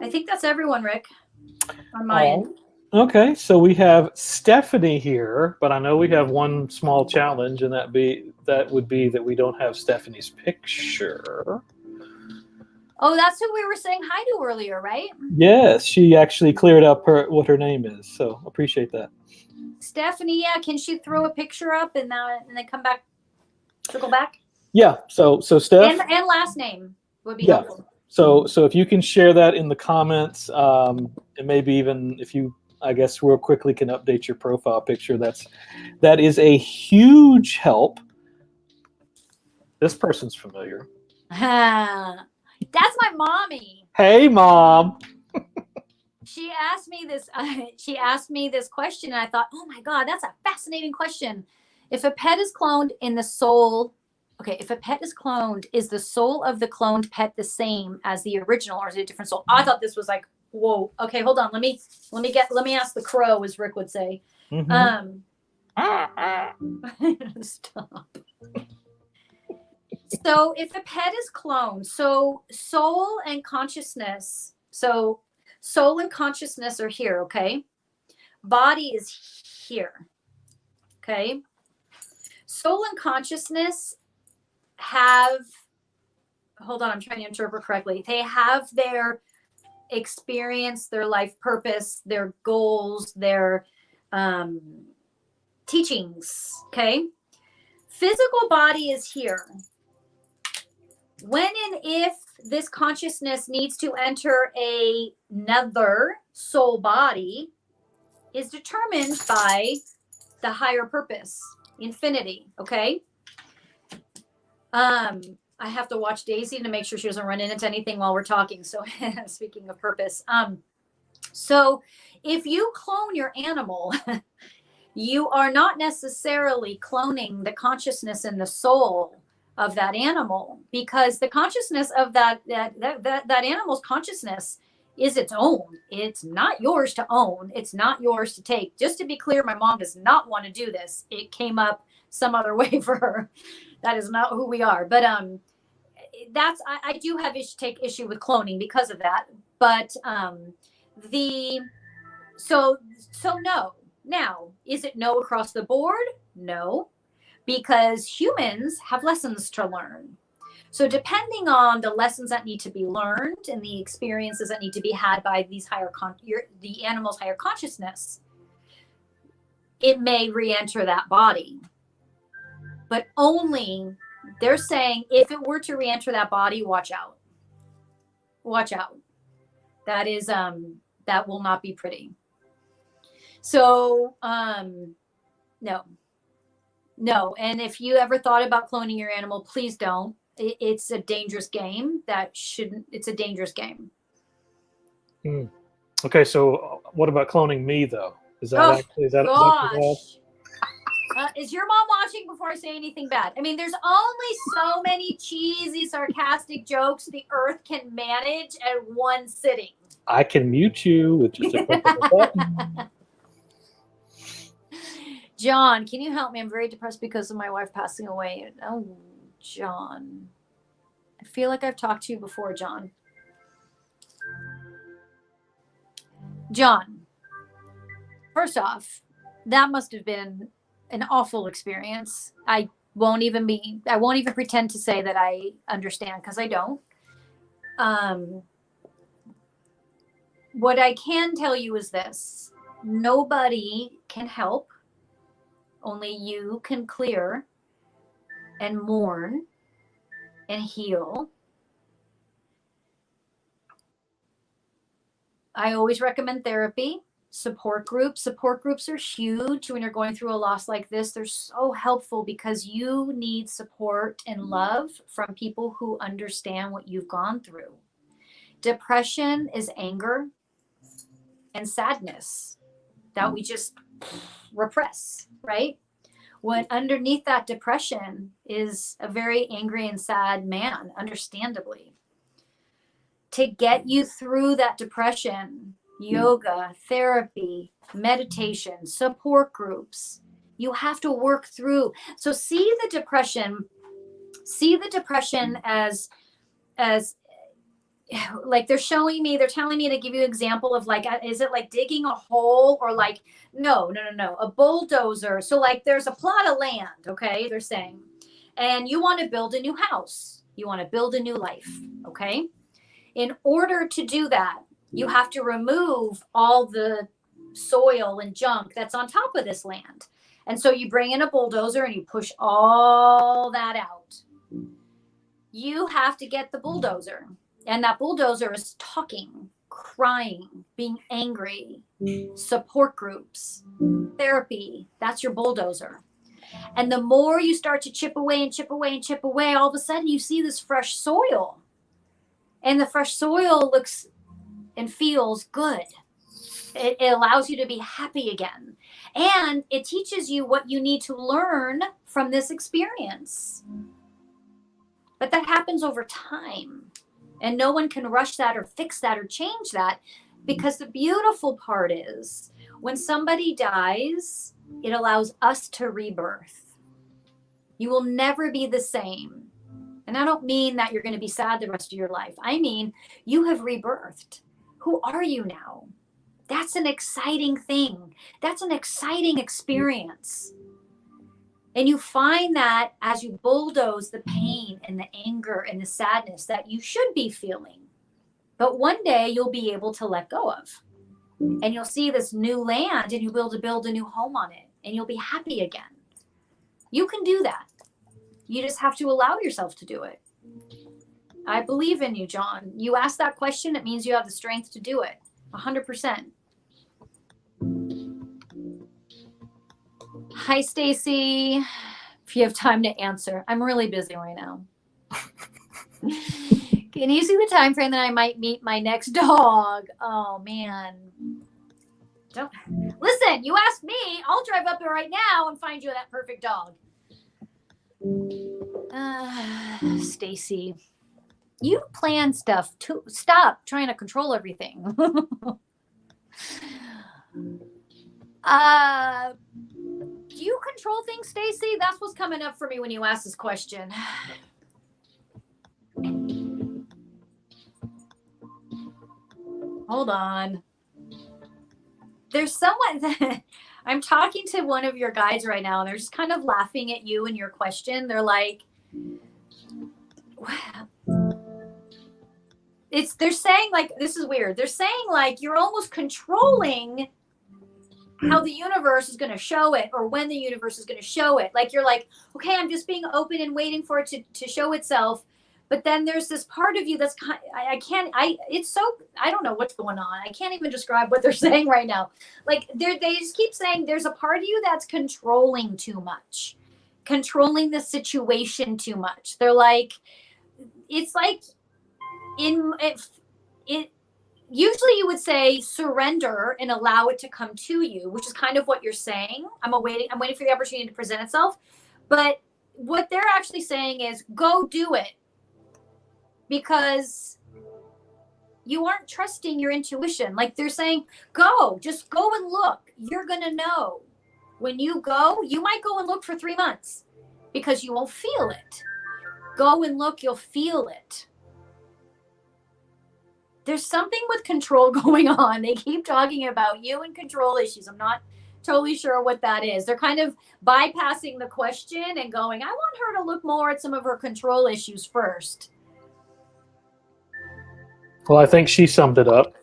I think that's everyone, Rick, on my end. Okay, so we have Stephanie here, but I know we have one small challenge, and that would be that we don't have Stephanie's picture. Oh, that's who we were saying hi to earlier, right? Yes, she actually cleared up what her name is, so appreciate that. Stephanie, yeah, can she throw a picture up and then come back, circle back? Yeah, so Steph. And last name would be helpful. So if you can share that in the comments, and maybe even if you, I guess, real quickly can update your profile picture, that is a huge help. This person's familiar. That's my mommy. Hey, Mom. She asked me this. She asked me this question, and I thought, oh my God, that's a fascinating question. If a pet is cloned in the soul. Okay, if a pet is cloned, is the soul of the cloned pet the same as the original, or is it a different soul? I thought this was like, whoa. Okay, hold on. Let me ask the crow, as Rick would say. Mm-hmm. Stop. So if a pet is cloned, so soul and consciousness are here, okay? Body is here, okay? Soul and consciousness hold on, I'm trying to interpret correctly. They have their experience, their life purpose, their goals, their teachings, okay? Physical body is here. When and if this consciousness needs to enter another soul body is determined by the higher purpose, infinity, okay? I have to watch Daisy to make sure she doesn't run into anything while we're talking. So speaking of purpose, so if you clone your animal, you are not necessarily cloning the consciousness and the soul of that animal, because the consciousness of that animal's consciousness is its own. It's not yours to own. It's not yours to take. Just to be clear, my mom does not want to do this. It came up some other way for her. That is not who we are. But I do have take issue with cloning because of that. But so no. Now, is it no across the board? No, because humans have lessons to learn. So depending on the lessons that need to be learned and the experiences that need to be had by these the animal's higher consciousness, it may re-enter that body. But only, they're saying, if it were to re-enter that body, watch out. Watch out. That is, that will not be pretty. So, no. And if you ever thought about cloning your animal, please don't. It's a dangerous game. It's a dangerous game. Okay, so what about cloning me though? Is that actually gosh. Is your mom watching before I say anything bad? I mean, there's only so many cheesy, sarcastic jokes the earth can manage at one sitting. I can mute you with just a click of a button. John, can you help me? I'm very depressed because of my wife passing away. Oh, John. I feel like I've talked to you before, John. John, first off, that must have been an awful experience. I won't even pretend to say that I understand, because I don't. What I can tell you is this: nobody can help. Only you can clear and mourn and heal. I always recommend therapy, support groups. Support groups are huge when you're going through a loss like this. They're so helpful because you need support and love from people who understand what you've gone through. Depression is anger and sadness that we just repress, right? When underneath that depression is a very angry and sad man, understandably. To get you through that depression, yoga, therapy, meditation, support groups, you have to work through. So see the depression as like they're telling me to give you an example of, like, is it like digging a hole, or like, no, a bulldozer. So like there's a plot of land, okay, they're saying, and you want to build a new house, you want to build a new life, okay? In order to do that, you have to remove all the soil and junk that's on top of this land. And so you bring in a bulldozer and you push all that out. You have to get the bulldozer. And that bulldozer is talking, crying, being angry, support groups, therapy. That's your bulldozer. And the more you start to chip away and chip away and chip away, all of a sudden you see this fresh soil. And the fresh soil looks and feels good. It allows you to be happy again. And it teaches you what you need to learn from this experience. But that happens over time. And no one can rush that or fix that or change that, because the beautiful part is when somebody dies, it allows us to rebirth. You will never be the same. And I don't mean that you're going to be sad the rest of your life. I mean, you have rebirthed. Who are you now? That's an exciting thing. That's an exciting experience. And you find that as you bulldoze the pain and the anger and the sadness that you should be feeling, but one day you'll be able to let go of. And you'll see this new land and you'll be able to build a new home on it, and you'll be happy again. You can do that. You just have to allow yourself to do it. I believe in you, John. You asked that question, it means you have the strength to do it. 100%. Hi, Stacy. If you have time to answer. I'm really busy right now. Can you see the time frame that I might meet my next dog? Oh, man. Don't listen. You asked me. I'll drive up there right now and find you that perfect dog. Stacy, you plan stuff to stop trying to control everything. Do you control things, Stacy? That's what's coming up for me when you ask this question. Hold on. There's someone that I'm talking to one of your guides right now, and they're just kind of laughing at you and your question. They're like, they're saying like, this is weird. They're saying like you're almost controlling how the universe is going to show it, or when the universe is going to show it. Like you're like, okay, I'm just being open and waiting for it to show itself. But then there's this part of you that's I don't know what's going on. I can't even describe what they're saying right now. Like they just keep saying there's a part of you that's controlling too much, controlling the situation too much. They're like, it's like usually you would say surrender and allow it to come to you, which is kind of what you're saying. I'm waiting for the opportunity to present itself. But what they're actually saying is go do it. Because you aren't trusting your intuition. Like they're saying, just go and look. You're going to know. When you go, you might go and look for 3 months because you won't feel it. Go and look, you'll feel it. There's something with control going on. They keep talking about you and control issues. I'm not totally sure what that is. They're kind of bypassing the question and going, I want her to look more at some of her control issues first. Well, I think she summed it up.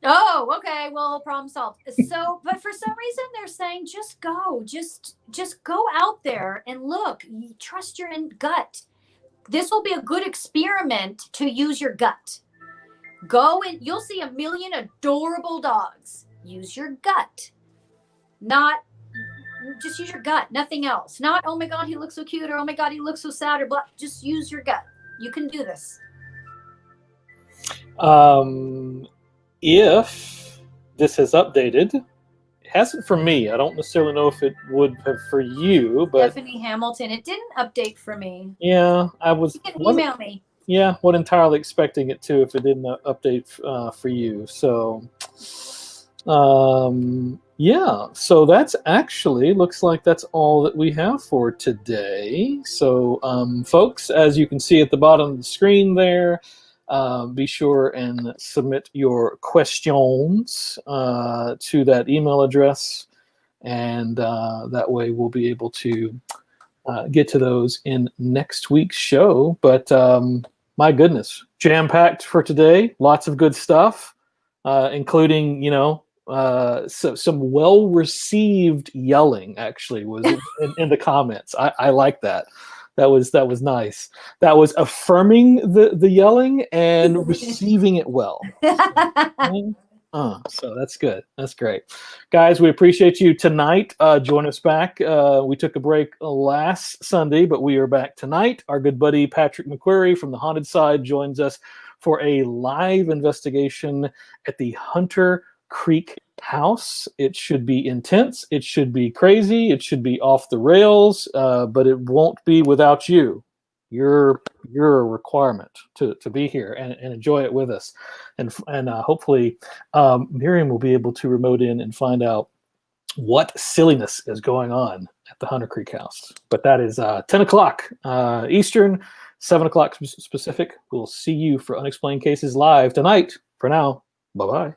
Oh, okay. Well, problem solved. So, but for some reason they're saying, just go, just go out there and look, trust your gut. This will be a good experiment to use your gut. Go and you'll see a million adorable dogs. Use your gut. Just use your gut, nothing else. Not, oh my God, he looks so cute, or oh my God, he looks so sad, or blah. Just use your gut. You can do this. If this has updated, it hasn't for me. I don't necessarily know if it would have for you, but Stephanie Hamilton, it didn't update for me. Yeah, I was. You can email me. Yeah, wasn't entirely expecting it to if it didn't update for you. So, yeah. So that's actually looks like that's all that we have for today. So, folks, as you can see at the bottom of the screen there. Be sure and submit your questions to that email address, and that way we'll be able to get to those in next week's show. But my goodness, jam-packed for today. Lots of good stuff, including, some well-received yelling, actually, was in the comments. I like that. That was nice. That was affirming the yelling and receiving it well. So that's good. That's great. Guys, we appreciate you tonight. Join us back. We took a break last Sunday, but we are back tonight. Our good buddy Patrick McQuarrie from the Haunted Side joins us for a live investigation at the Hunter Creek house. It should be intense. It should be crazy. It should be off the rails, but it won't be without you. You're a requirement to be here and enjoy it with us. And hopefully Miriam will be able to remote in and find out what silliness is going on at the Hunter Creek house. But that is 10 o'clock Eastern, 7 o'clock Pacific. We'll see you for Unexplained Cases live tonight. For now, bye-bye.